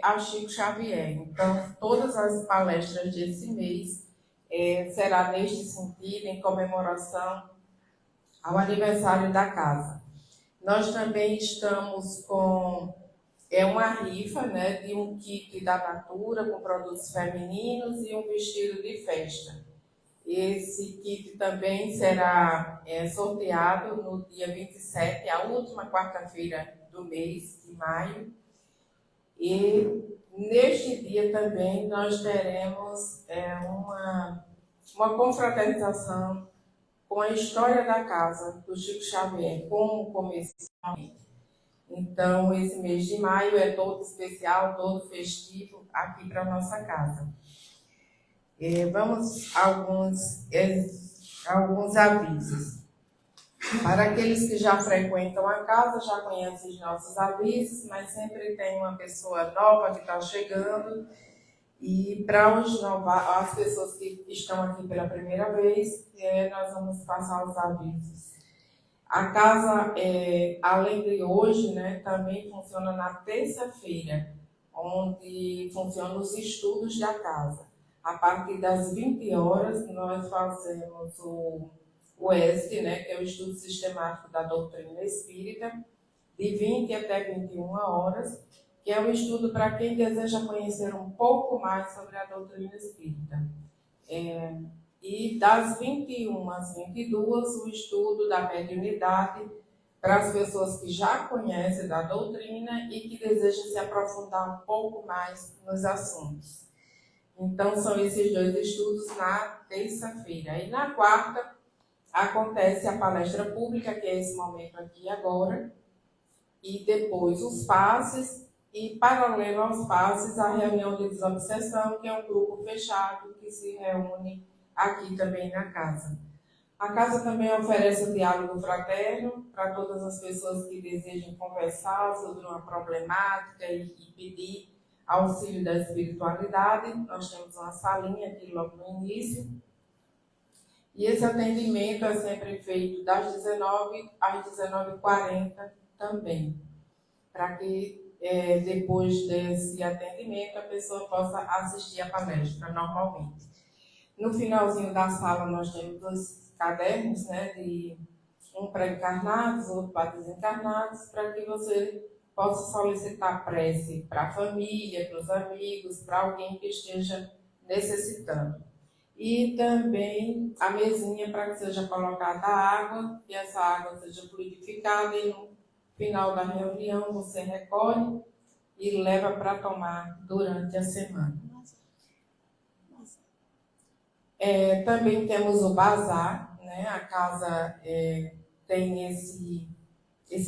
a Chico Xavier. Então, todas as palestras desse mês será neste sentido, em comemoração ao aniversário da casa. Nós também estamos com uma rifa, né, de um kit da Natura com produtos femininos e um vestido de festa. Esse kit também será sorteado no dia 27, a última quarta-feira do mês de maio. E neste dia também nós teremos uma confraternização com a história da casa do Chico Xavier, como começou. Então, esse mês de maio é todo especial, todo festivo aqui para a nossa casa. Vamos a alguns avisos. Para aqueles que já frequentam a casa, já conhecem os nossos avisos, mas sempre tem uma pessoa nova que está chegando. E para as pessoas que estão aqui pela primeira vez, nós vamos passar os avisos. A casa, além de hoje, né, também funciona na terça-feira, onde funcionam os estudos da casa. A partir das 20 horas, nós fazemos o ESD, né, que é o Estudo Sistemático da Doutrina Espírita, de 20 até 21 horas, que é um estudo para quem deseja conhecer um pouco mais sobre a doutrina espírita. E das 21 às 22, o estudo da mediunidade para as pessoas que já conhecem da doutrina e que desejam se aprofundar um pouco mais nos assuntos. Então, são esses dois estudos na terça-feira. E na quarta, acontece a palestra pública, que é esse momento aqui agora, e depois os passes, e paralelo aos passes, a reunião de desobsessão, que é um grupo fechado que se reúne aqui também na casa. A casa também oferece o diálogo fraterno para todas as pessoas que desejam conversar sobre uma problemática e pedir auxílio da espiritualidade. Nós temos uma salinha aqui logo no início. E esse atendimento é sempre feito das 19 às 19h40 também, para que depois desse atendimento a pessoa possa assistir a palestra normalmente. No finalzinho da sala nós temos 2 cadernos, né, um para encarnados, outro para desencarnados, para que você possa solicitar prece para a família, para os amigos, para alguém que esteja necessitando. E também a mesinha para que seja colocada água, e essa água seja fluidificada, e no final da reunião você recolhe e leva para tomar durante a semana. Também temos o bazar, né? A casa tem esse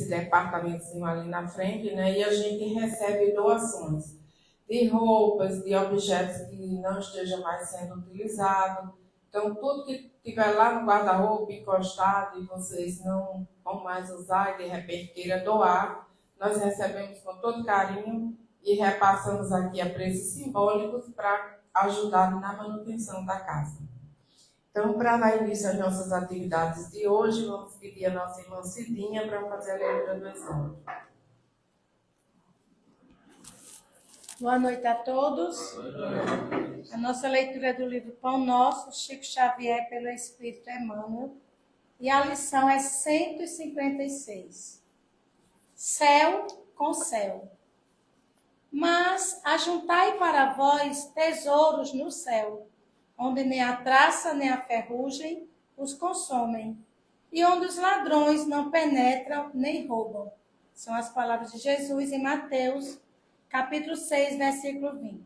departamentozinho ali na frente, né? E a gente recebe doações de roupas, de objetos que não estejam mais sendo utilizados. Então, tudo que estiver lá no guarda-roupa encostado e vocês não vão mais usar e de repente queira doar, nós recebemos com todo carinho e repassamos aqui a preços simbólicos para ajudar na manutenção da casa. Então, para dar início às nossas atividades de hoje, vamos pedir a nossa irmã Cidinha para fazer a leitura do exame. Boa noite a todos. A nossa leitura é do livro Pão Nosso, Chico Xavier, pelo Espírito Emmanuel. E a lição é 156. Céu com céu. Mas ajuntai para vós tesouros no céu, onde nem a traça nem a ferrugem os consomem, e onde os ladrões não penetram nem roubam. São as palavras de Jesus em Mateus, capítulo 6, versículo 20.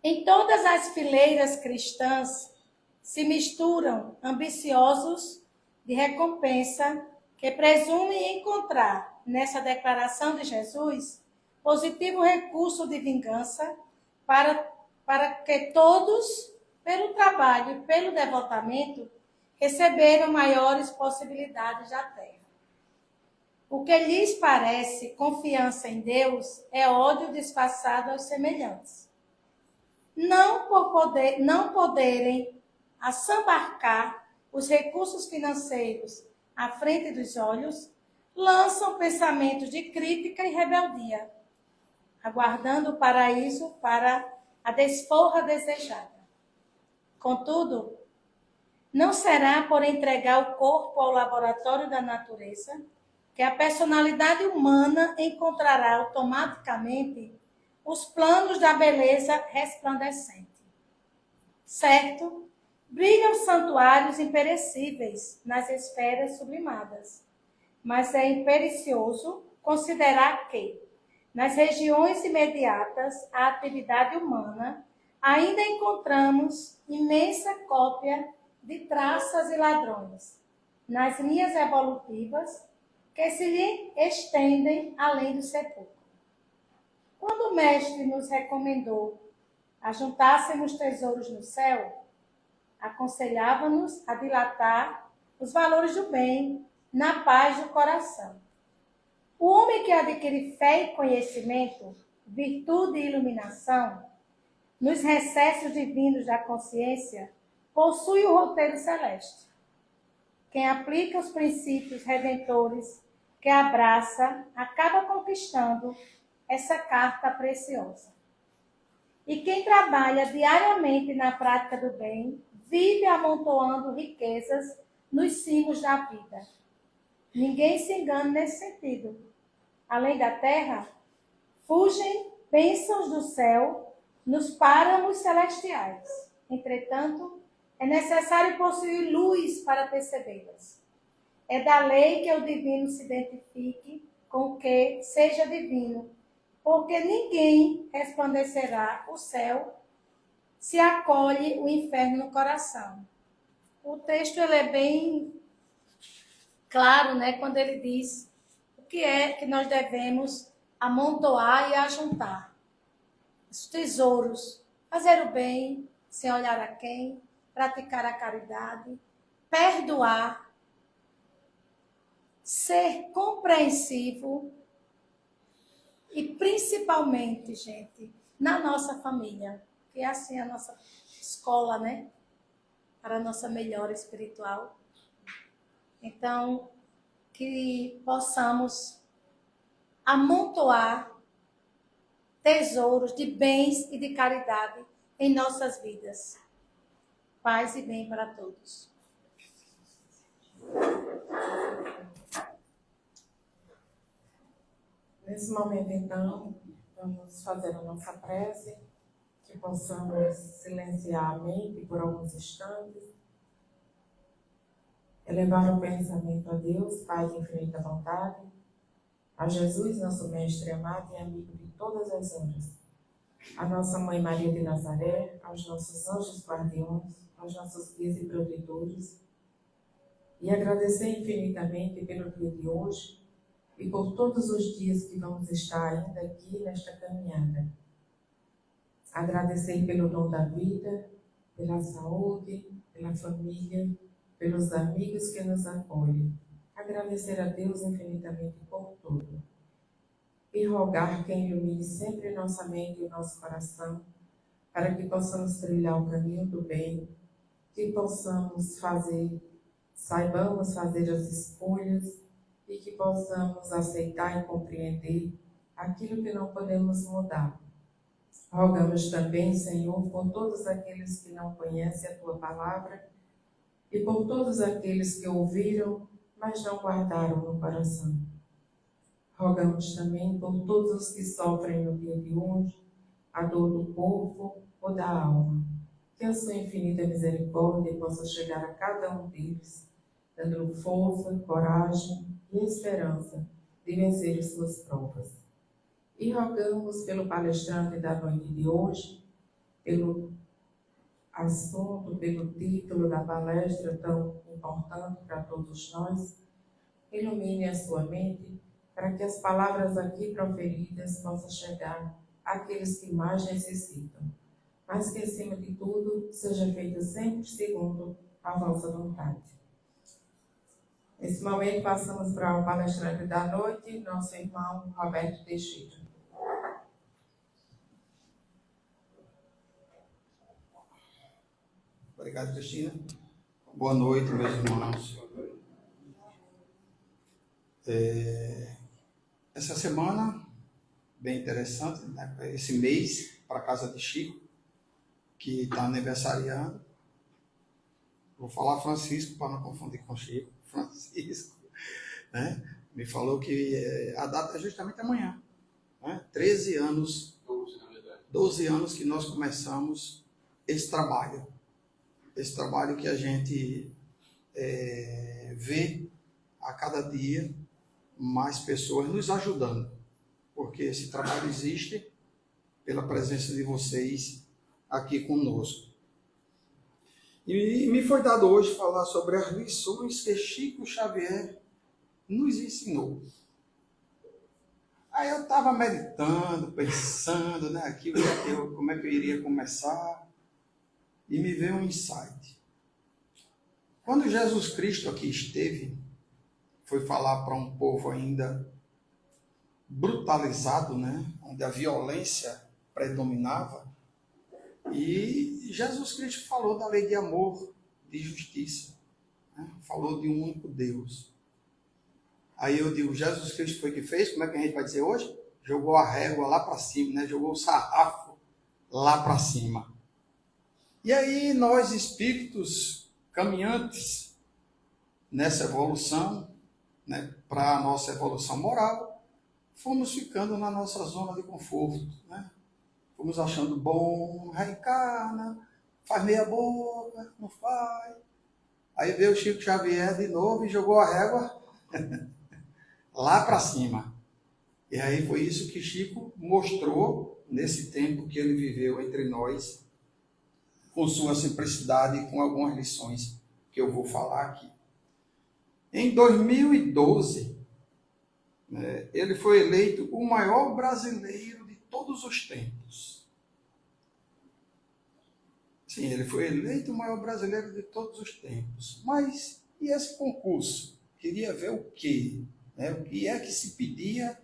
Em todas as fileiras cristãs se misturam ambiciosos de recompensa que presumem encontrar nessa declaração de Jesus positivo recurso de vingança para que todos, pelo trabalho e pelo devotamento, receberam maiores possibilidades da terra. O que lhes parece confiança em Deus é ódio disfarçado aos semelhantes. Não poderem assambarcar os recursos financeiros à frente dos olhos, lançam pensamentos de crítica e rebeldia. aguardando o paraíso para a desforra desejada. Contudo, não será por entregar o corpo ao laboratório da natureza que a personalidade humana encontrará automaticamente os planos da beleza resplandecente. Certo? Brilham santuários imperecíveis nas esferas sublimadas, mas é impericioso considerar que, nas regiões imediatas à atividade humana, ainda encontramos imensa cópia de traças e ladrões, nas linhas evolutivas que se lhe estendem além do sepulcro. Quando o Mestre nos recomendou ajuntássemos tesouros no céu, aconselhava-nos a dilatar os valores do bem na paz do coração. O homem que adquire fé e conhecimento, virtude e iluminação, nos recessos divinos da consciência, possui o roteiro celeste. Quem aplica os princípios redentores que abraça, acaba conquistando essa carta preciosa. E quem trabalha diariamente na prática do bem, vive amontoando riquezas nos cimos da vida. Ninguém se engana nesse sentido. Além da terra, fugem bênçãos do céu nos páramos celestiais. Entretanto, é necessário possuir luz para percebê-las. É da lei que o divino se identifique com o que seja divino, porque ninguém resplandecerá o céu se acolhe o inferno no coração. O texto ele é bem claro, né, quando ele diz o que é que nós devemos amontoar e ajuntar. Os tesouros, fazer o bem, sem olhar a quem, praticar a caridade, perdoar, ser compreensivo e principalmente, gente, na nossa família, que é assim a nossa escola, né? Para a nossa melhora espiritual. Então, que possamos amontoar tesouros de bens e de caridade em nossas vidas. Paz e bem para todos. Nesse momento, então, vamos fazer a nossa prece, que possamos silenciar a mente por alguns instantes, elevar o pensamento a Deus, Pai de infinita bondade, a Jesus, nosso Mestre amado e amigo de todas as horas, a nossa Mãe Maria de Nazaré, aos nossos anjos guardiões, aos nossos guias e protetores, e agradecer infinitamente pelo dia de hoje e por todos os dias que vamos estar ainda aqui nesta caminhada. Agradecer pelo dom da vida, pela saúde, pela família, pelos amigos que nos acolhem. Agradecer a Deus infinitamente por tudo. E rogar que ilumine sempre nossa mente e o nosso coração, para que possamos trilhar o caminho do bem, que saibamos fazer as escolhas e que possamos aceitar e compreender aquilo que não podemos mudar. Rogamos também, Senhor, por todos aqueles que não conhecem a Tua palavra e por todos aqueles que ouviram, mas não guardaram no coração. Rogamos também por todos os que sofrem no dia de hoje, a dor do corpo ou da alma. Que a Sua infinita misericórdia possa chegar a cada um deles, dando força, coragem e esperança de vencer as suas provas. E rogamos pelo palestrante da noite de hoje, pelo assunto, pelo título da palestra tão importante para todos nós. Ilumine a sua mente para que as palavras aqui proferidas possam chegar àqueles que mais necessitam, mas que, acima de tudo, seja feito sempre segundo a vossa vontade. Nesse momento, passamos para o palestrante da noite, nosso irmão Roberto Teixeira. Obrigado, Cristina. Boa noite, meus irmãos. Essa semana bem interessante, né? Esse mês, para a casa de Chico, que está aniversariando. Vou falar Francisco para não confundir com Chico. Francisco, né? Me falou que a data é justamente amanhã. Né? 13 anos, 12 anos que nós começamos esse trabalho. Esse trabalho que a gente vê a cada dia mais pessoas nos ajudando. Porque esse trabalho existe pela presença de vocês aqui conosco. E me foi dado hoje falar sobre as lições que Chico Xavier nos ensinou. Aí eu estava meditando, pensando, né, aqui, como é que eu iria começar, e me veio um insight. Quando Jesus Cristo aqui esteve, foi falar para um povo ainda brutalizado, né, onde a violência predominava, e Jesus Cristo falou da lei de amor, de justiça, né, falou de um único Deus. Aí eu digo, Jesus Cristo foi que fez, como é que a gente vai dizer hoje? Jogou a régua lá para cima, né? Jogou o sarrafo lá para cima. E aí nós, espíritos caminhantes nessa evolução, né, para a nossa evolução moral, fomos ficando na nossa zona de conforto, né? Fomos achando bom, reencarna, faz meia boca, não faz. Aí veio o Chico Xavier de novo e jogou a régua lá para cima. E aí foi isso que Chico mostrou nesse tempo que ele viveu entre nós, com sua simplicidade e com algumas lições que eu vou falar aqui. Em 2012, né, ele foi eleito o maior brasileiro de todos os tempos. Sim, ele foi eleito o maior brasileiro de todos os tempos. Mas e esse concurso? Queria ver o quê? O que é que se pedia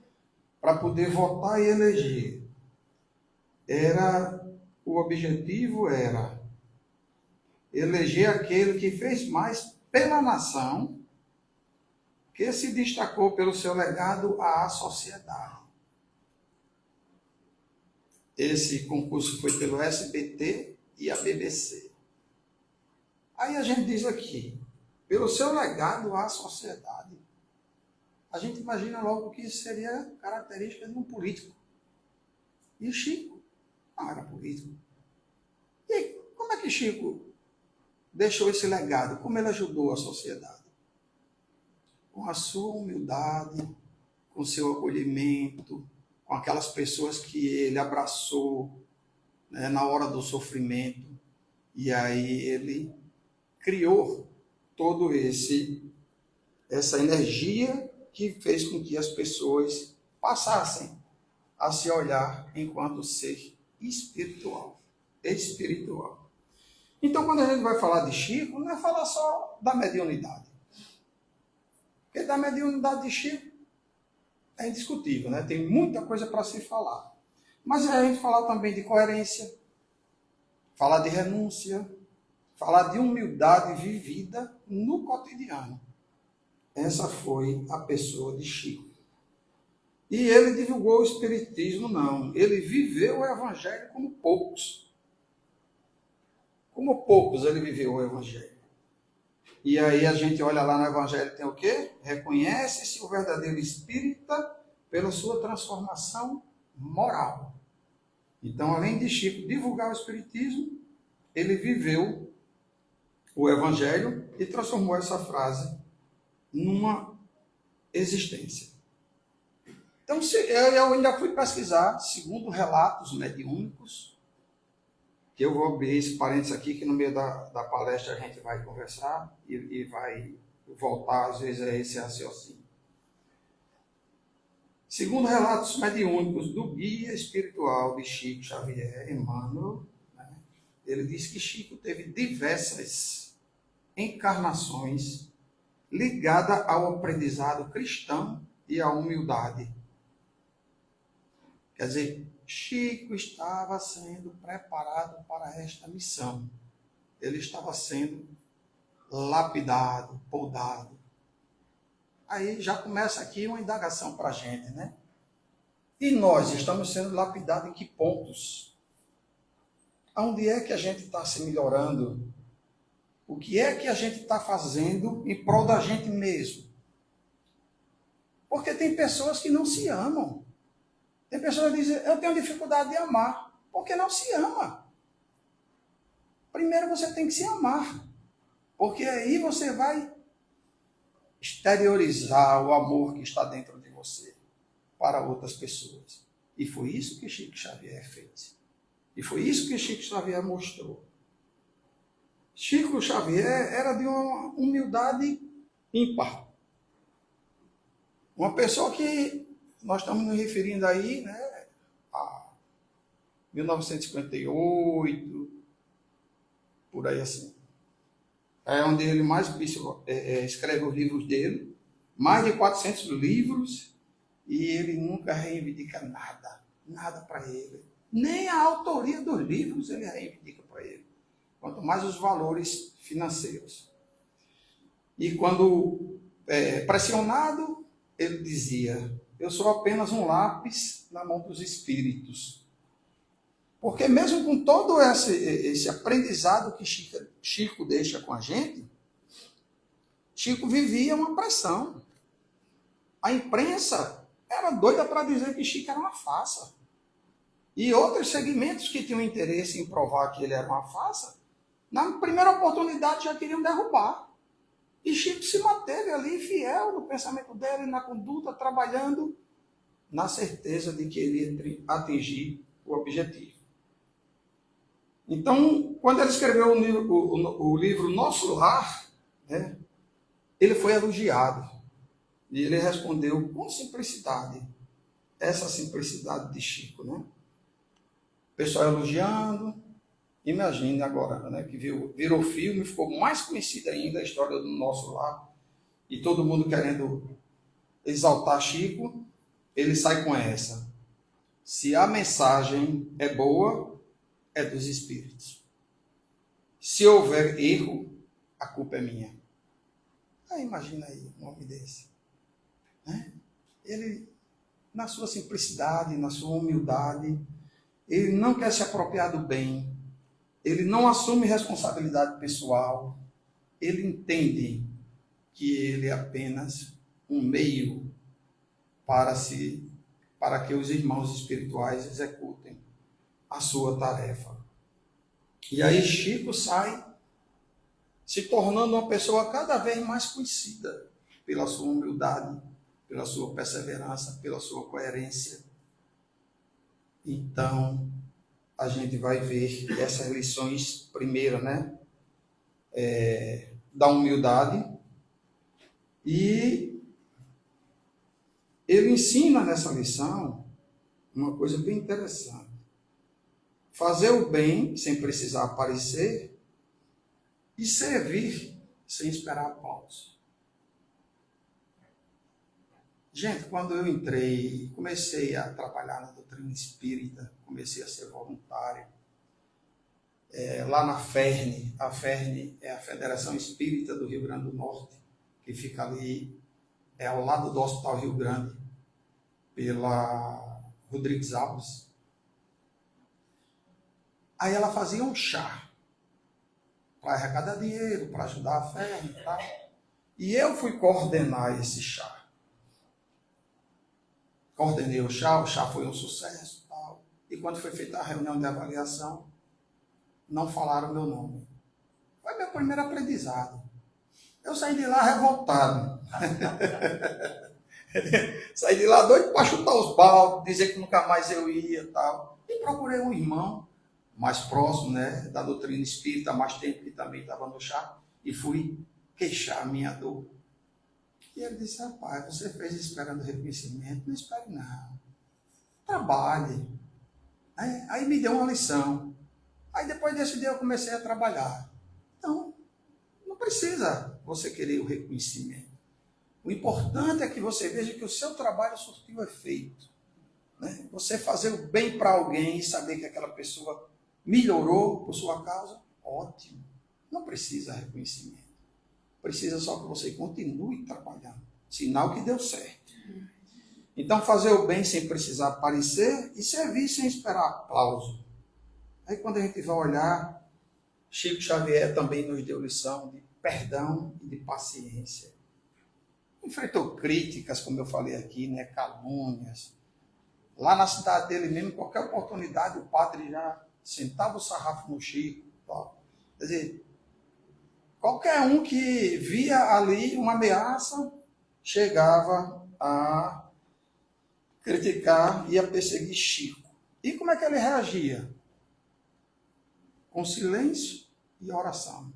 para poder votar e eleger? O objetivo era eleger aquele que fez mais pela nação, que se destacou pelo seu legado à sociedade. Esse concurso foi pelo SBT e a BBC. Aí a gente diz aqui, pelo seu legado à sociedade. A gente imagina logo que isso seria característica de um político. E Chico não era político. E aí, como é que Chico deixou esse legado? Como ele ajudou a sociedade? Com a sua humildade, com o seu acolhimento, com aquelas pessoas que ele abraçou, né, na hora do sofrimento. E aí ele criou todo essa energia que fez com que as pessoas passassem a se olhar enquanto ser espiritual. Então, quando a gente vai falar de Chico, não é falar só da mediunidade. Porque da mediunidade de Chico é indiscutível, né? Tem muita coisa para se falar. Mas é a gente falar também de coerência, falar de renúncia, falar de humildade vivida no cotidiano. Essa foi a pessoa de Chico. E ele divulgou o espiritismo, não. Ele viveu o evangelho como poucos. Como poucos ele viveu o evangelho. E aí a gente olha lá no evangelho, tem o quê? Reconhece-se o verdadeiro espírita pela sua transformação moral. Então, além de Chico divulgar o espiritismo, ele viveu o evangelho e transformou essa frase numa existência. Então, eu ainda fui pesquisar, segundo relatos mediúnicos, que eu vou abrir esse parênteses aqui, que no meio da palestra a gente vai conversar e vai voltar, às vezes, a esse raciocínio. Segundo relatos mediúnicos do guia espiritual de Chico Xavier, Emmanuel, né, ele diz que Chico teve diversas encarnações ligadas ao aprendizado cristão e à humildade. Quer dizer, Chico estava sendo preparado para esta missão. Ele estava sendo lapidado, podado. Aí já começa aqui uma indagação para a gente, né? E nós estamos sendo lapidados em que pontos? Aonde é que a gente está se melhorando? O que é que a gente está fazendo em prol da gente mesmo? Porque tem pessoas que não se amam. Tem pessoas que dizem, eu tenho dificuldade de amar. Porque não se ama. Primeiro você tem que se amar. Porque aí você vai exteriorizar o amor que está dentro de você para outras pessoas. E foi isso que Chico Xavier fez. E foi isso que Chico Xavier mostrou. Chico Xavier era de uma humildade ímpar. Uma pessoa que nós estamos nos referindo aí, né, a 1958, por aí assim. É onde ele mais escreve os livros dele, mais de 400 livros, e ele nunca reivindica nada, nada para ele. Nem a autoria dos livros ele reivindica para ele, quanto mais os valores financeiros. E quando pressionado, ele dizia, eu sou apenas um lápis na mão dos espíritos. Porque mesmo com todo esse aprendizado que Chico deixa com a gente, Chico vivia uma pressão. A imprensa era doida para dizer que Chico era uma farsa. E outros segmentos que tinham interesse em provar que ele era uma farsa, na primeira oportunidade já queriam derrubar. E Chico se manteve ali fiel no pensamento dele, na conduta, trabalhando, na certeza de que ele ia atingir o objetivo. Então, quando ele escreveu o livro Nosso Lar, né, ele foi elogiado. E ele respondeu com simplicidade. Essa simplicidade de Chico, né? O pessoal elogiando. Imagine agora, né, que virou filme, ficou mais conhecida ainda a história do Nosso Lar. E todo mundo querendo exaltar Chico, ele sai com essa. Se a mensagem é boa, é dos espíritos. Se houver erro, a culpa é minha. Ah, imagina aí um homem desse. Né? Ele, na sua simplicidade, na sua humildade, ele não quer se apropriar do bem, ele não assume responsabilidade pessoal, ele entende que ele é apenas um meio para que os irmãos espirituais executem a sua tarefa. E aí Chico sai se tornando uma pessoa cada vez mais conhecida pela sua humildade, pela sua perseverança, pela sua coerência. Então, a gente vai ver essas lições, primeiro, né? Da humildade. E ele ensina nessa lição uma coisa bem interessante. Fazer o bem sem precisar aparecer e servir sem esperar aplausos. Gente, quando eu comecei a trabalhar na doutrina espírita, comecei a ser voluntário, lá na FERN, a FERN é a Federação Espírita do Rio Grande do Norte, que fica ali, ao lado do Hospital Rio Grande, pela Rodrigues Alves. Aí ela fazia um chá, para arrecadar dinheiro, para ajudar a FERN e tal. E eu fui coordenar esse chá. Coordenei o chá foi um sucesso e tal. E quando foi feita a reunião de avaliação, não falaram meu nome. Foi meu primeiro aprendizado. Eu saí de lá revoltado. Saí de lá doido para chutar os baldes, dizer que nunca mais eu ia e tal. E procurei um irmão mais próximo, né, da doutrina espírita, há mais tempo que também estava no chá, e fui queixar a minha dor. E ele disse, rapaz, você fez esperando reconhecimento? Não espere não. Trabalhe. Aí me deu uma lição. Aí depois desse dia eu comecei a trabalhar. Então, não precisa você querer o reconhecimento. O importante é que você veja que o seu trabalho surtiu efeito. Né? Você fazer o bem para alguém e saber que aquela pessoa melhorou por sua causa, ótimo. Não precisa reconhecimento. Precisa só que você continue trabalhando. Sinal que deu certo. Então, fazer o bem sem precisar aparecer e servir sem esperar aplauso. Aí, quando a gente vai olhar, Chico Xavier também nos deu lição de perdão e de paciência. Enfrentou críticas, como eu falei aqui, né? Calúnias. Lá na cidade dele mesmo, qualquer oportunidade, o padre já sentava o sarrafo no Chico. Ó. Quer dizer, qualquer um que via ali uma ameaça, chegava a criticar e a perseguir Chico. E como é que ele reagia? Com silêncio e oração.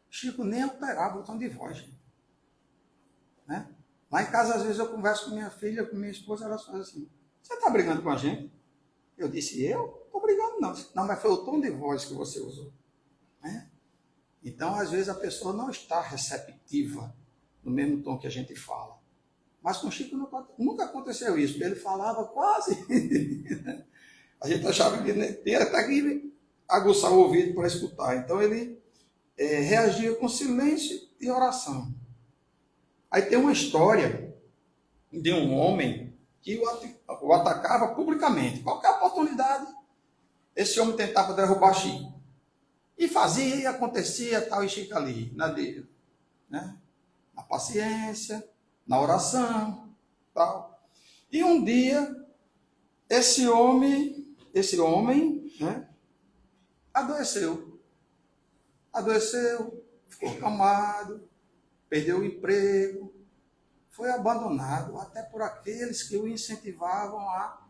Chico nem alterava o tom de voz, gente. Né? Lá em casa, às vezes, eu converso com minha filha, com minha esposa, elas fazem assim: você está brigando com a gente? Eu disse: eu? Não estou brigando, não. Não, mas foi o tom de voz que você usou. Né? Então, às vezes, a pessoa não está receptiva no mesmo tom que a gente fala. Mas com o Chico nunca aconteceu isso. Ele falava quase. A gente achava que tinha até que aguçar o ouvido para escutar. Então, ele reagia com silêncio e oração. Aí tem uma história de um homem que o atacava publicamente. Qualquer oportunidade, esse homem tentava derrubar Chico. E fazia, e acontecia, tal, e Chico ali, na dele. Né? Na paciência, na oração, tal. E um dia, esse homem, né, adoeceu. Adoeceu, ficou acamado, perdeu o emprego, foi abandonado até por aqueles que o incentivavam a,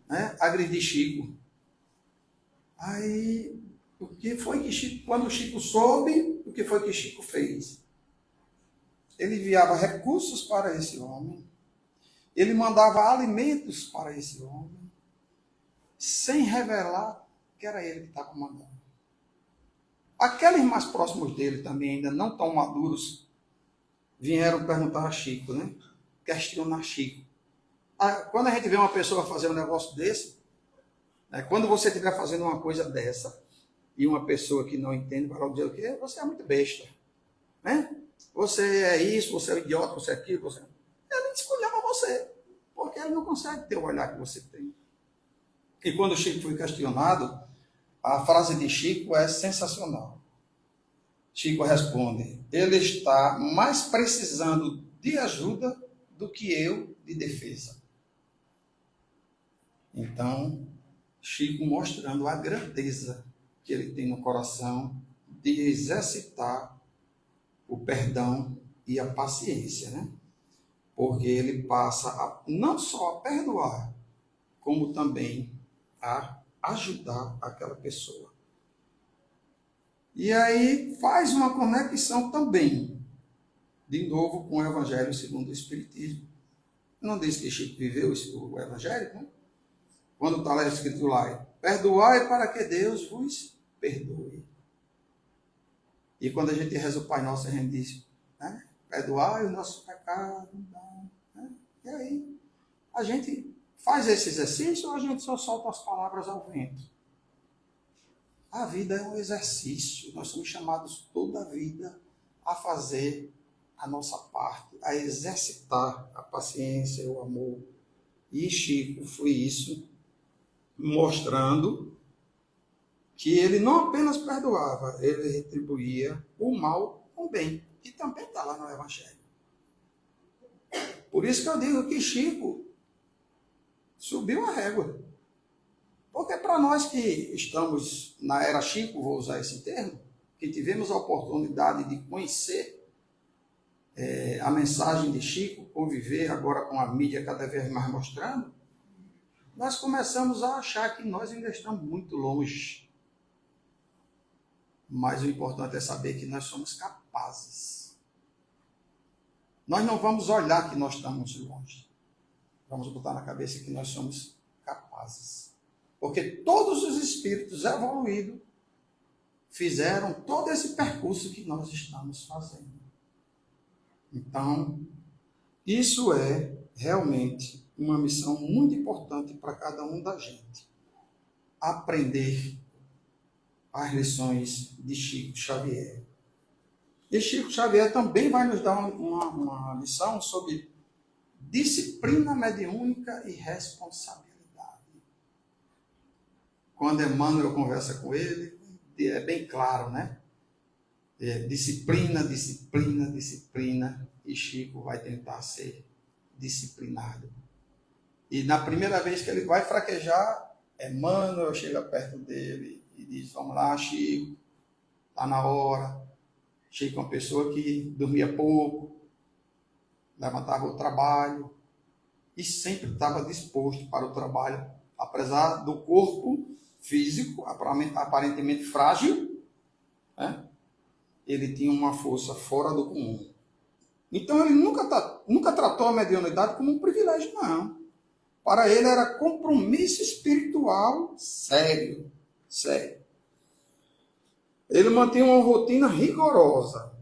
né, agredir Chico. Aí, o que foi que Chico, quando o Chico soube, o que foi que Chico fez? Ele enviava recursos para esse homem, ele mandava alimentos para esse homem, sem revelar que era ele que estava mandando. Aqueles mais próximos dele, também ainda não tão maduros, vieram perguntar a Chico, né? Questionar Chico. Quando a gente vê uma pessoa fazer um negócio desse, né? Quando você estiver fazendo uma coisa dessa, e uma pessoa que não entende vai dizer o quê? Você é muito besta. Né? Você é isso, você é idiota, você é aquilo, você... Ele escolheu você, porque ele não consegue ter o olhar que você tem. E quando o Chico foi questionado, a frase de Chico é sensacional. Chico responde: ele está mais precisando de ajuda do que eu de defesa. Então, Chico mostrando a grandeza que ele tem no coração de exercitar o perdão e a paciência, né? Porque ele passa não só a perdoar, como também a ajudar aquela pessoa. E aí faz uma conexão também, de novo, com o Evangelho segundo o Espiritismo. Não diz que Chico viveu o Evangelho, né? Quando está lá escrito lá, perdoai para que Deus vos perdoe. E quando a gente reza o Pai Nosso, a gente diz, né? Perdoai o nosso pecado. Né? E aí, a gente faz esse exercício ou a gente só solta as palavras ao vento? A vida é um exercício. Nós somos chamados toda a vida a fazer a nossa parte, a exercitar a paciência, o amor. E Chico foi isso, mostrando que ele não apenas perdoava, ele retribuía o mal com o bem. E também está lá no Evangelho. Por isso que eu digo que Chico subiu a régua. Porque para nós que estamos na era Chico, vou usar esse termo, que tivemos a oportunidade de conhecer a mensagem de Chico, conviver agora com a mídia cada vez mais mostrando, nós começamos a achar que nós ainda estamos muito longe. Mas o importante é saber que nós somos capazes. Nós não vamos olhar que nós estamos longe. Vamos botar na cabeça que nós somos capazes. Porque todos os espíritos evoluídos fizeram todo esse percurso que nós estamos fazendo. Então, isso é realmente uma missão muito importante para cada um da gente. Aprender as lições de Chico Xavier. E Chico Xavier também vai nos dar uma lição sobre disciplina mediúnica e responsabilidade. Quando Emmanuel conversa com ele, é bem claro, né? Disciplina, disciplina, disciplina, e Chico vai tentar ser disciplinado. E na primeira vez que ele vai fraquejar, Emmanuel chega perto dele e diz: vamos lá, Chico, está na hora. Chico é uma pessoa que dormia pouco, levantava o trabalho e sempre estava disposto para o trabalho, apesar do corpo físico aparentemente frágil, né? Ele tinha uma força fora do comum. Então ele nunca tratou a mediunidade como um privilégio, não. Para ele era compromisso espiritual sério, sério. Ele mantinha uma rotina rigorosa.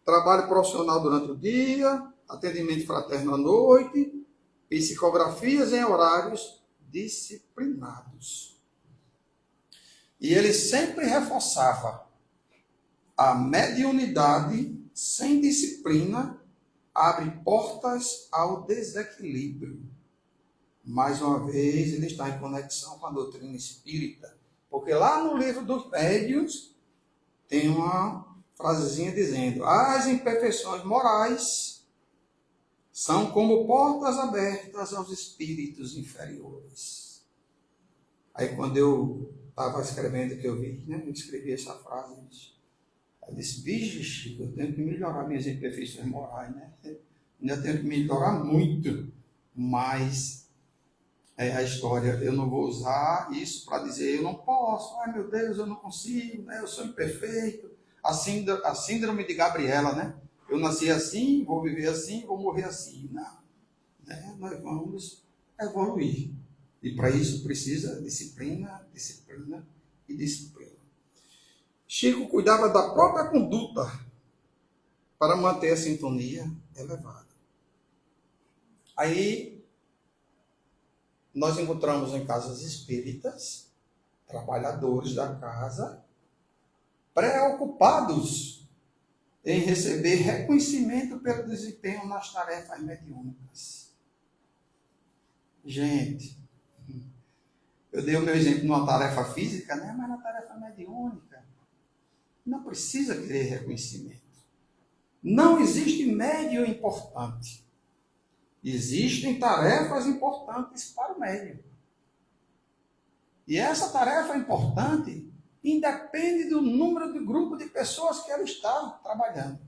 Trabalho profissional durante o dia, atendimento fraterno à noite, psicografias em horários disciplinados. E ele sempre reforçava: a mediunidade sem disciplina abre portas ao desequilíbrio. Mais uma vez, ele está em conexão com a doutrina espírita. Porque lá no livro dos médiuns tem uma frasezinha dizendo: as imperfeições morais são como portas abertas aos espíritos inferiores. Aí quando eu estava escrevendo, que eu vi, né? Eu escrevi essa frase, eu disse: vixe, Chico, eu tenho que melhorar minhas imperfeições morais, né? Ainda tenho que melhorar muito, mas a história, eu não vou usar isso para dizer eu não posso, ai meu Deus, eu não consigo, né? Eu sou imperfeito. A síndrome de Gabriela, né? Eu nasci assim, vou viver assim, vou morrer assim. Não, né? Nós vamos evoluir. E para isso precisa disciplina, disciplina e disciplina. Chico cuidava da própria conduta para manter a sintonia elevada. Aí nós encontramos em casas espíritas trabalhadores da casa preocupados em receber reconhecimento pelo desempenho nas tarefas mediúnicas. Gente, eu dei o meu exemplo numa tarefa física, né? Mas na tarefa mediúnica não precisa querer reconhecimento. Não existe médium importante. Existem tarefas importantes para o médium. E essa tarefa importante independe do número de grupo de pessoas que ela está trabalhando.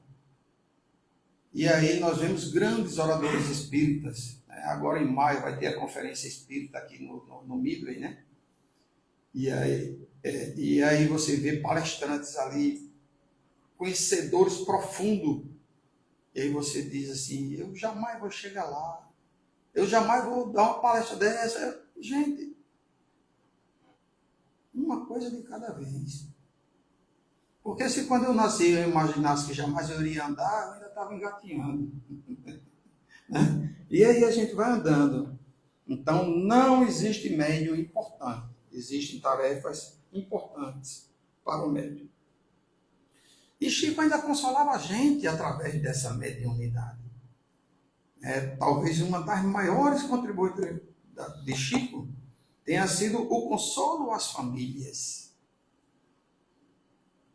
E aí nós vemos grandes oradores espíritas. Né? Agora em maio vai ter a conferência espírita aqui no Midway, né? E aí você vê palestrantes ali, conhecedores profundos. E aí você diz assim: eu jamais vou chegar lá. Eu jamais vou dar uma palestra dessa. Gente, uma coisa de cada vez. Porque se quando eu nasci eu imaginasse que jamais eu iria andar, eu ainda estava engatinhando. Né? E aí a gente vai andando. Então não existe médium importante. Existem tarefas importantes para o médium. E Chico ainda consolava a gente através dessa mediunidade. Talvez uma das maiores contribuições de Chico tenha sido o consolo às famílias.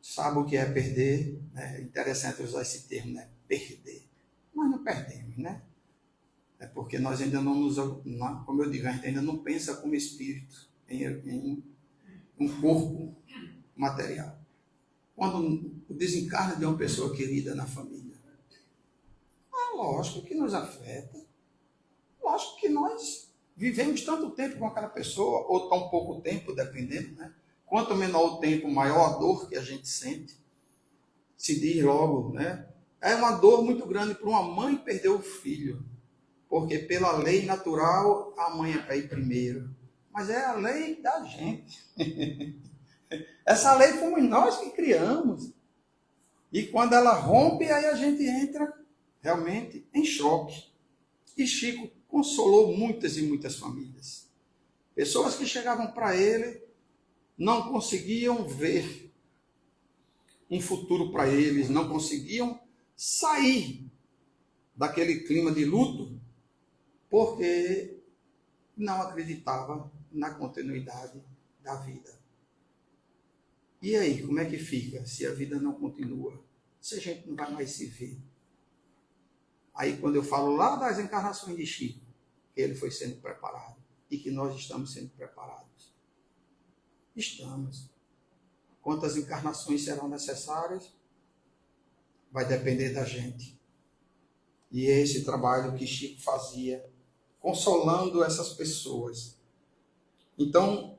Sabe o que é perder? É interessante usar esse termo, né? Perder. Nós não perdemos, né? É porque nós ainda como eu digo, a gente ainda não pensa como espírito em um corpo material. Quando o desencarne de uma pessoa querida na família, lógico que nos afeta. Lógico que nós vivemos tanto tempo com aquela pessoa, ou tão pouco tempo, dependendo, né? Quanto menor o tempo, maior a dor que a gente sente. Se diz logo, né? É uma dor muito grande para uma mãe perder o filho. Porque pela lei natural, a mãe é para ir primeiro. Mas é a lei da gente. Essa lei fomos nós que criamos. E quando ela rompe, aí a gente entra realmente em choque. E Chico consolou muitas e muitas famílias. Pessoas que chegavam para ele não conseguiam ver um futuro para eles, não conseguiam sair daquele clima de luto. porque não acreditava na continuidade da vida. E aí, como é que fica se a vida não continua? Se a gente não vai mais se ver? Aí, quando eu falo lá das encarnações de Chico, que ele foi sendo preparado e que nós estamos sendo preparados. Estamos. Quantas encarnações serão necessárias? Vai depender da gente. E é esse trabalho que Chico fazia, consolando essas pessoas. Então,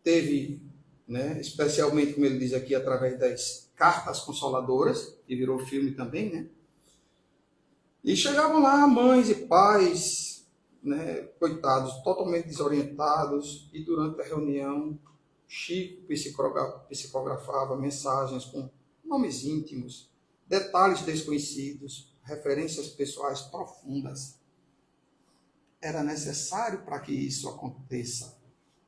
teve, especialmente, como ele diz aqui, através das cartas consoladoras, que virou filme também, né? E chegavam lá mães e pais, coitados, totalmente desorientados, e durante a reunião, Chico psicografava mensagens com nomes íntimos, detalhes desconhecidos, referências pessoais profundas. Era necessário para que isso aconteça,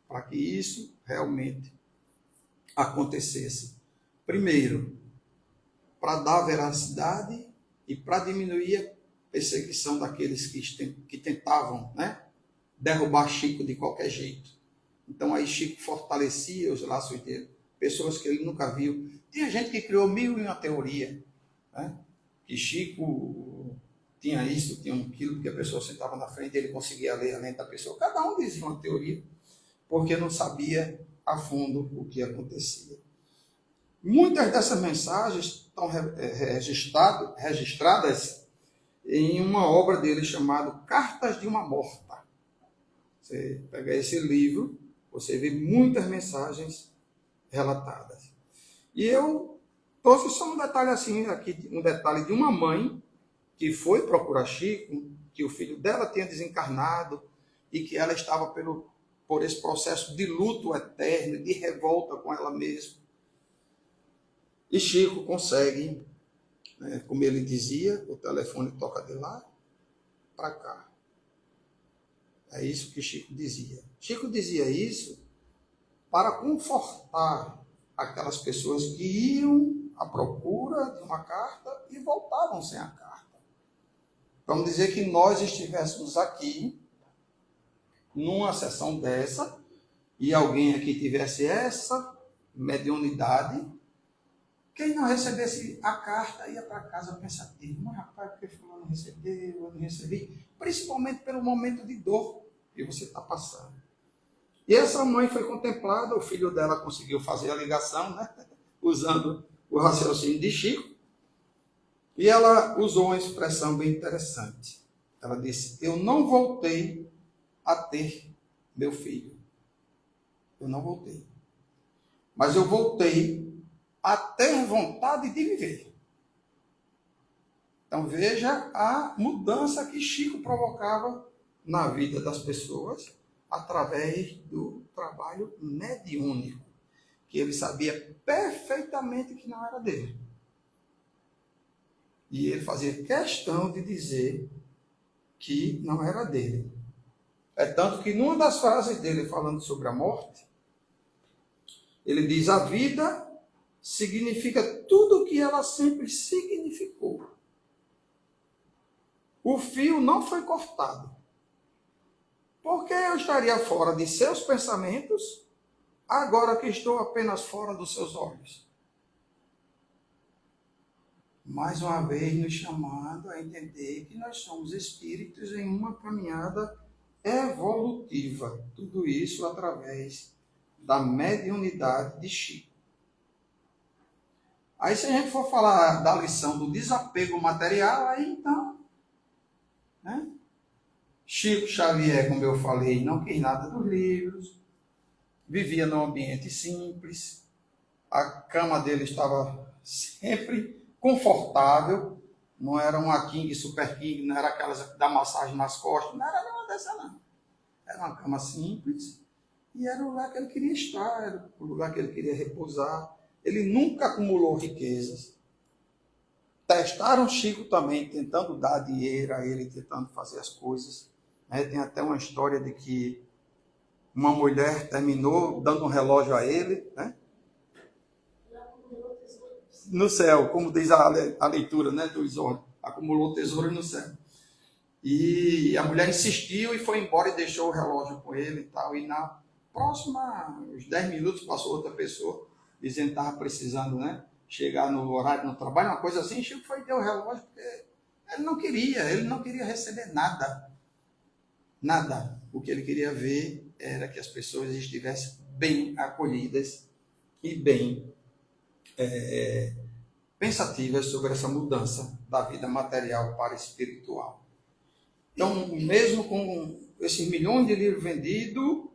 para que isso realmente acontecesse. Primeiro, para dar veracidade e para diminuir a perseguição daqueles que tentavam, derrubar Chico de qualquer jeito. Então aí Chico fortalecia os laços dele, pessoas que ele nunca viu. Tinha gente que criou 1001 teoria, que Chico tinha isso, tinha aquilo, porque a pessoa sentava na frente e ele conseguia ler a mente da pessoa. Cada um dizia uma teoria, porque não sabia a fundo o que acontecia. Muitas dessas mensagens estão registradas em uma obra dele chamada Cartas de uma Morta. Você pega esse livro, você vê muitas mensagens relatadas. E eu trouxe só um detalhe assim, aqui, um detalhe de uma mãe que foi procurar Chico, que o filho dela tinha desencarnado e que ela estava por esse processo de luto eterno, de revolta com ela mesma. E Chico consegue, como ele dizia, o telefone toca de lá para cá. É isso que Chico dizia. Chico dizia isso para confortar aquelas pessoas que iam à procura de uma carta e voltavam sem a carta. Vamos dizer que nós estivéssemos aqui, numa sessão dessa, e alguém aqui tivesse essa mediunidade, quem não recebesse a carta ia para casa pensativo. Mas rapaz, porque fulano recebeu, eu não recebi. Principalmente pelo momento de dor que você está passando. E essa mãe foi contemplada, o filho dela conseguiu fazer a ligação, usando o raciocínio de Chico. E ela usou uma expressão bem interessante. Ela disse, eu não voltei a ter meu filho. Eu não voltei. Mas eu voltei a ter vontade de viver. Então veja a mudança que Chico provocava na vida das pessoas através do trabalho mediúnico, que ele sabia perfeitamente que não era dele. E ele fazia questão de dizer que não era dele. É tanto que numa das frases dele falando sobre a morte, ele diz, a vida significa tudo o que ela sempre significou. O fio não foi cortado. Porque eu estaria fora de seus pensamentos, agora que estou apenas fora dos seus olhos? Mais uma vez nos chamando a entender que nós somos espíritos em uma caminhada evolutiva. Tudo isso através da mediunidade de Chico. Aí se a gente for falar da lição do desapego material, aí então, Chico Xavier, como eu falei, não quis nada dos livros, vivia num ambiente simples, a cama dele estava sempre confortável, não era uma king, super king, não era aquelas da massagem nas costas, não era nenhuma dessa não. Era uma cama simples e era o lugar que ele queria estar, era o lugar que ele queria repousar. Ele nunca acumulou riquezas. Testaram Chico também, tentando dar dinheiro a ele, tentando fazer as coisas. Tem até uma história de que uma mulher terminou dando um relógio a ele, no céu, como diz a leitura, do Isolde, acumulou tesouro no céu. E a mulher insistiu e foi embora e deixou o relógio com ele e tal. E na próxima, uns 10 minutos, passou outra pessoa, dizendo que estava precisando, né, chegar no horário no trabalho, uma coisa assim. Chico foi e deu o relógio, porque ele não queria receber nada. Nada. O que ele queria ver era que as pessoas estivessem bem acolhidas e bem pensativas sobre essa mudança da vida material para espiritual. Então, mesmo com esses milhões de livros vendidos,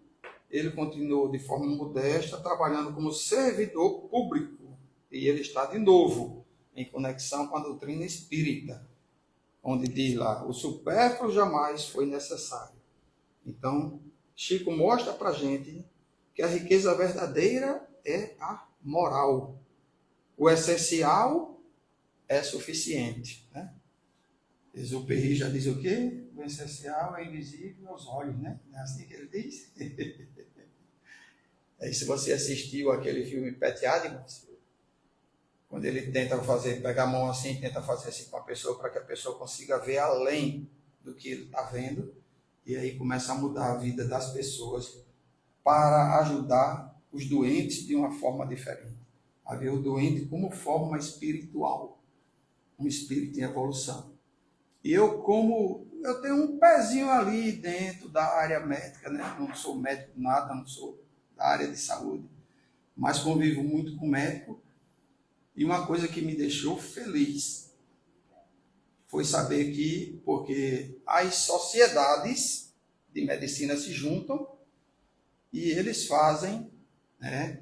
ele continuou de forma modesta, trabalhando como servidor público. E ele está de novo em conexão com a doutrina espírita, onde diz lá, o supérfluo jamais foi necessário. Então, Chico mostra para a gente que a riqueza verdadeira é a moral. O essencial é suficiente, né? Exupéry já diz o quê? O essencial é invisível aos olhos, né? Não é assim que ele diz? Aí, se você assistiu aquele filme Pat Adams, quando ele tenta pegar a mão assim, tenta fazer assim com a pessoa para que a pessoa consiga ver além do que ele está vendo, e aí começa a mudar a vida das pessoas para ajudar os doentes de uma forma diferente. A ver o doente como forma espiritual, um espírito em evolução. E eu tenho um pezinho ali dentro da área médica, né? Não sou médico nada, não sou da área de saúde, mas convivo muito com médico. E uma coisa que me deixou feliz foi saber que, porque as sociedades de medicina se juntam e eles fazem, né,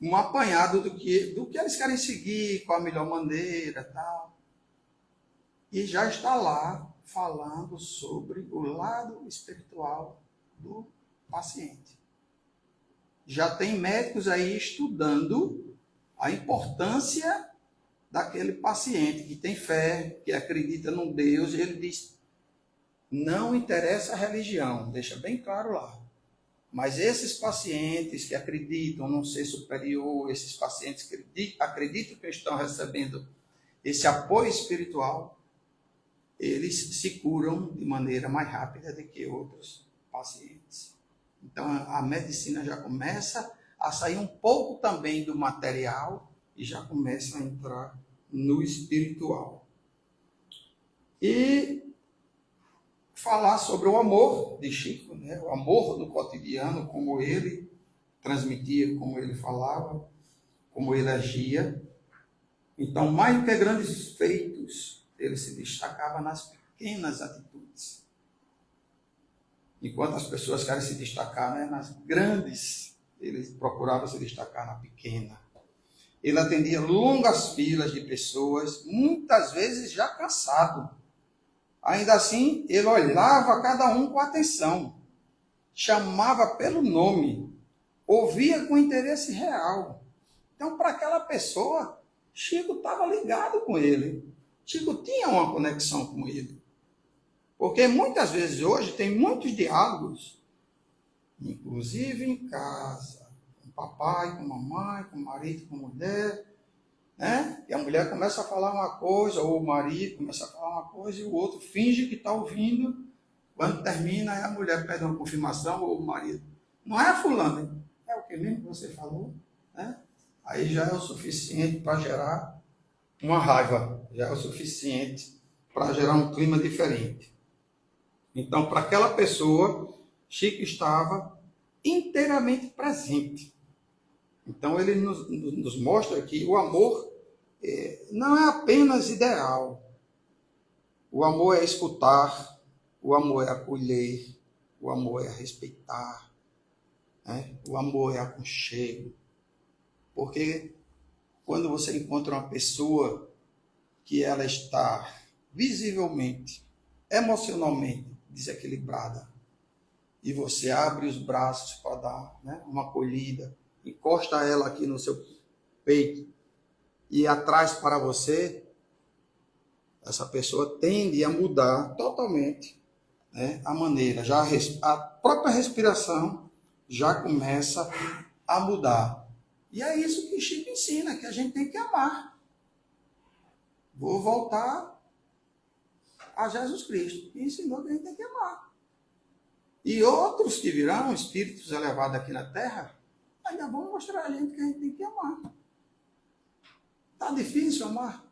um apanhado do que eles querem seguir, qual a melhor maneira, tal. E já está lá falando sobre o lado espiritual do paciente. Já tem médicos aí estudando a importância daquele paciente que tem fé, que acredita num Deus, e ele diz, não interessa a religião, deixa bem claro lá. Mas esses pacientes que acreditam num ser superior, esses pacientes que acreditam que estão recebendo esse apoio espiritual, eles se curam de maneira mais rápida do que outros pacientes. Então, a medicina já começa a sair um pouco também do material e já começa a entrar no espiritual. E falar sobre o amor de Chico, né? O amor do cotidiano, como ele transmitia, como ele falava, como ele agia. Então, mais do que grandes feitos, ele se destacava nas pequenas atitudes. Enquanto as pessoas querem se destacar, né, nas grandes, ele procurava se destacar na pequena. Ele atendia longas filas de pessoas, muitas vezes já cansado. Ainda assim, ele olhava cada um com atenção, chamava pelo nome, ouvia com interesse real. Então, para aquela pessoa, Chico estava ligado com ele. Chico tinha uma conexão com ele. Porque muitas vezes hoje tem muitos diálogos, inclusive em casa, com papai, com mamãe, com marido, com mulher, né? E a mulher começa a falar uma coisa, ou o marido começa a falar uma coisa, e o outro finge que está ouvindo. Quando termina, a mulher pede uma confirmação, ou o marido, não é fulano, é o que mesmo que você falou, né? Aí já é o suficiente para gerar uma raiva, já é o suficiente para gerar um clima diferente. Então, para aquela pessoa, Chico estava inteiramente presente. Então, ele nos mostra que o amor não é apenas ideal. O amor é escutar, o amor é acolher, o amor é respeitar, né? O amor é aconchego. Porque quando você encontra uma pessoa que ela está visivelmente, emocionalmente desequilibrada, e você abre os braços para dar, né, uma acolhida, encosta ela aqui no seu peito e atrás para você, essa pessoa tende a mudar totalmente, né, a maneira, a própria respiração já começa a mudar. E é isso que Chico ensina, que a gente tem que amar. Vou voltar a Jesus Cristo e ensinou que a gente tem que amar. E outros que virão, espíritos elevados aqui na Terra, ainda vão mostrar a gente que a gente tem que amar. Está difícil amar?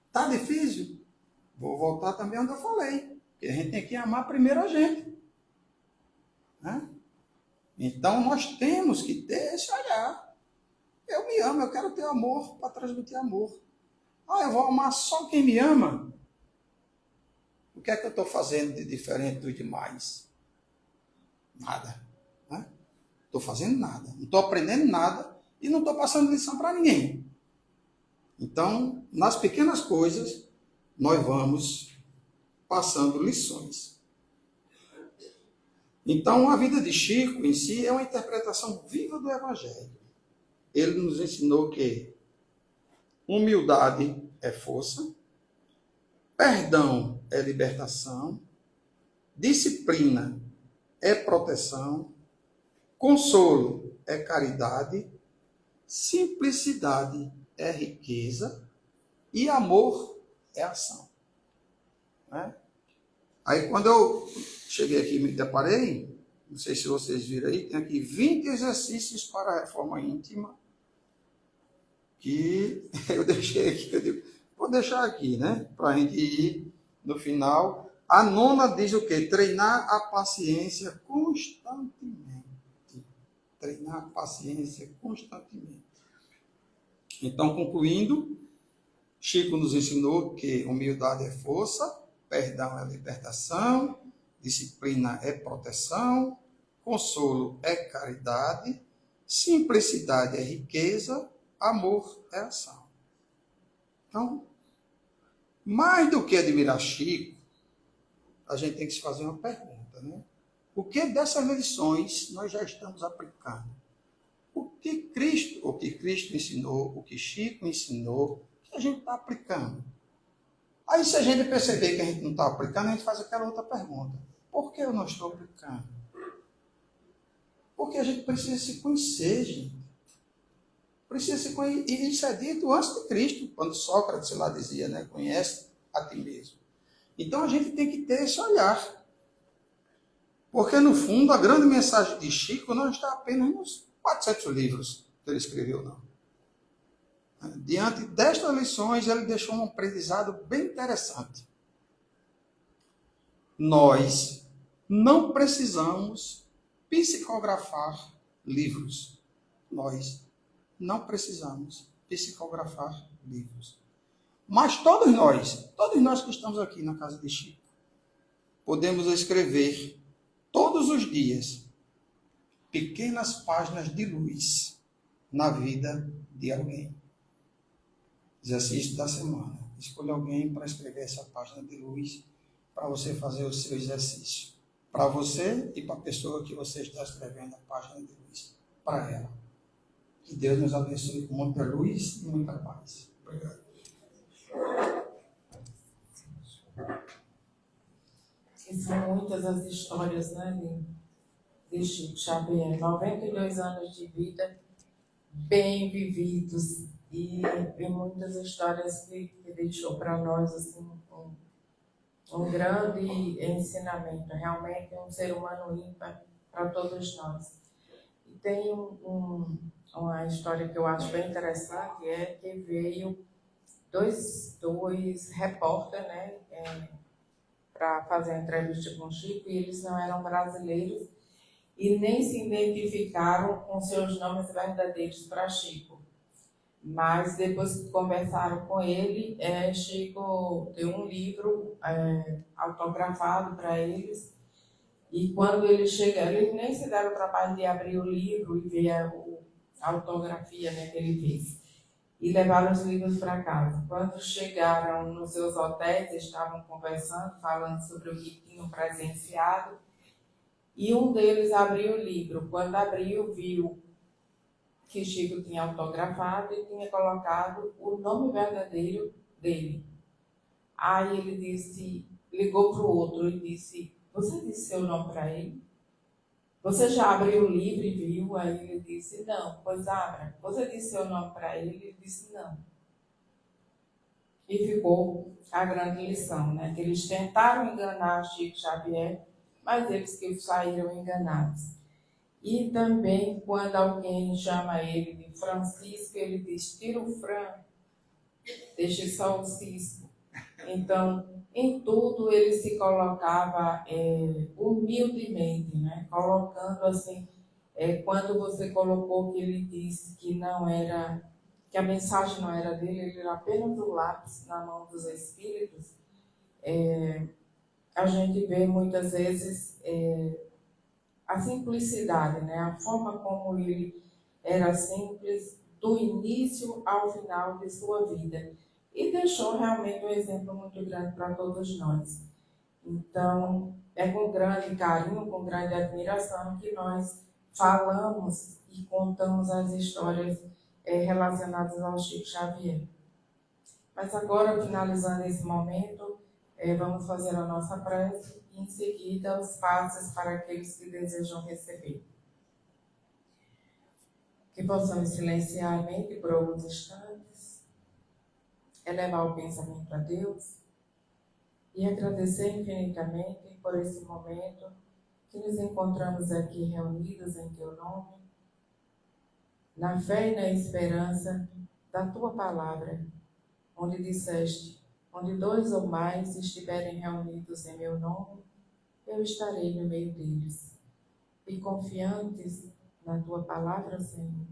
Está difícil? Vou voltar também onde eu falei. Que a gente tem que amar primeiro a gente. Né? Então nós temos que ter esse olhar. Eu me amo, eu quero ter amor para transmitir amor. Ah, eu vou amar só quem me ama? O que é que eu estou fazendo de diferente dos demais? Nada. Né? Estou fazendo nada. Não estou aprendendo nada e não estou passando lição para ninguém. Então, nas pequenas coisas, nós vamos passando lições. Então, a vida de Chico em si é uma interpretação viva do Evangelho. Ele nos ensinou que humildade é força, perdão é libertação, disciplina é proteção, consolo é caridade, simplicidade é riqueza e amor é ação. Né? Aí quando eu cheguei aqui e me deparei, não sei se vocês viram aí, tem aqui 20 exercícios para a reforma íntima, que eu deixei aqui, eu digo, vou deixar aqui, né? Para a gente ir no final. A nona diz o quê? Treinar a paciência constantemente. Treinar a paciência constantemente. Então, concluindo, Chico nos ensinou que humildade é força, perdão é libertação, disciplina é proteção, consolo é caridade, simplicidade é riqueza, amor é ação. Então, mais do que admirar Chico, a gente tem que se fazer uma pergunta, né? O que dessas lições nós já estamos aplicando? O que Cristo ensinou, o que Chico ensinou, que a gente está aplicando? Aí, se a gente perceber que a gente não está aplicando, a gente faz aquela outra pergunta. Por que eu não estou aplicando? Porque a gente precisa se conhecer, gente. Precisa se conhecer. E isso é dito antes de Cristo, quando Sócrates lá dizia, né? Conhece a ti mesmo. Então, a gente tem que ter esse olhar. Porque, no fundo, a grande mensagem de Chico não está apenas nos 400 livros que ele escreveu, não. Diante destas lições, ele deixou um aprendizado bem interessante. Nós não precisamos psicografar livros. Nós não precisamos psicografar livros. Mas todos nós que estamos aqui na casa de Chico, podemos escrever todos os dias pequenas páginas de luz na vida de alguém. Exercício da semana. Escolha alguém para escrever essa página de luz para você fazer o seu exercício. Para você e para a pessoa que você está escrevendo a página de luz. Para ela. Que Deus nos abençoe com muita luz e muita paz. Obrigado. E são muitas as histórias, né, de Chico Xavier. 92 anos de vida bem vividos e muitas histórias que deixou para nós assim, um grande ensinamento. Realmente é um ser humano ímpar para todos nós. E tem uma história que eu acho bem interessante, é que veio dois repórteres, né, para fazer a entrevista com o Chico, e eles não eram brasileiros e nem se identificaram com seus nomes verdadeiros para Chico. Mas depois que conversaram com ele, Chico deu um livro autografado para eles, e quando eles chegaram, eles nem se deram o trabalho de abrir o livro e ver a autografia, né, que ele fez. E levaram os livros para casa. Quando chegaram nos seus hotéis, estavam conversando, falando sobre o que tinham presenciado, e um deles abriu o livro. Quando abriu, viu que Chico tinha autografado e tinha colocado o nome verdadeiro dele. Aí ele ligou para o outro e disse: você disse seu nome para ele? Você já abriu o livro e viu? Aí ele disse: não. Pois abra. Você disse seu nome para ele? Ele disse: não. E ficou a grande lição, né? Que eles tentaram enganar Chico Xavier, mas eles que saíram enganados. E também, quando alguém chama ele de Francisco, ele diz, tira o Fran, deixe só o Cisco. Então, em tudo ele se colocava humildemente, né? Colocando assim, quando você colocou que ele disse que não era, que a mensagem não era dele, ele era apenas o lápis na mão dos espíritos, a gente vê muitas vezes a simplicidade, né? A forma como ele era simples do início ao final de sua vida. E deixou realmente um exemplo muito grande para todos nós. Então, é com grande carinho, com grande admiração que nós falamos e contamos as histórias relacionadas ao Chico Xavier. Mas agora, finalizando esse momento, vamos fazer a nossa prece e, em seguida, os passos para aqueles que desejam receber. Que possamos silenciar a mente por alguns instantes, elevar o pensamento a Deus e agradecer infinitamente por esse momento que nos encontramos aqui reunidos em Teu nome, na fé e na esperança da Tua palavra, onde disseste, onde 2 ou mais estiverem reunidos em meu nome, eu estarei no meio deles. E confiantes na Tua palavra, Senhor,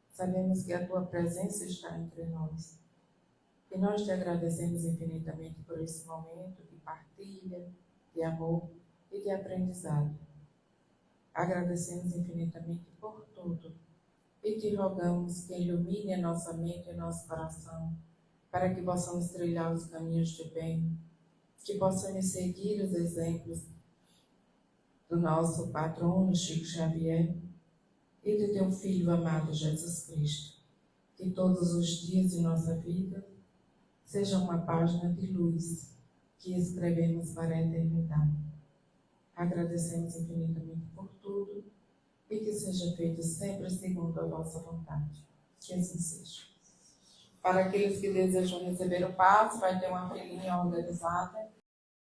sabemos que a Tua presença está entre nós. E nós te agradecemos infinitamente por esse momento de partilha, de amor e de aprendizado. Agradecemos infinitamente por tudo e te rogamos que ilumine a nossa mente e nosso coração, para que possamos trilhar os caminhos de bem, que possamos seguir os exemplos do nosso patrono Chico Xavier e de teu Filho amado Jesus Cristo. Que todos os dias de nossa vida sejam uma página de luz que escrevemos para a eternidade. Agradecemos infinitamente por tudo e que seja feito sempre segundo a vossa vontade. Que assim seja. Para aqueles que desejam receber o passe, vai ter uma filinha organizada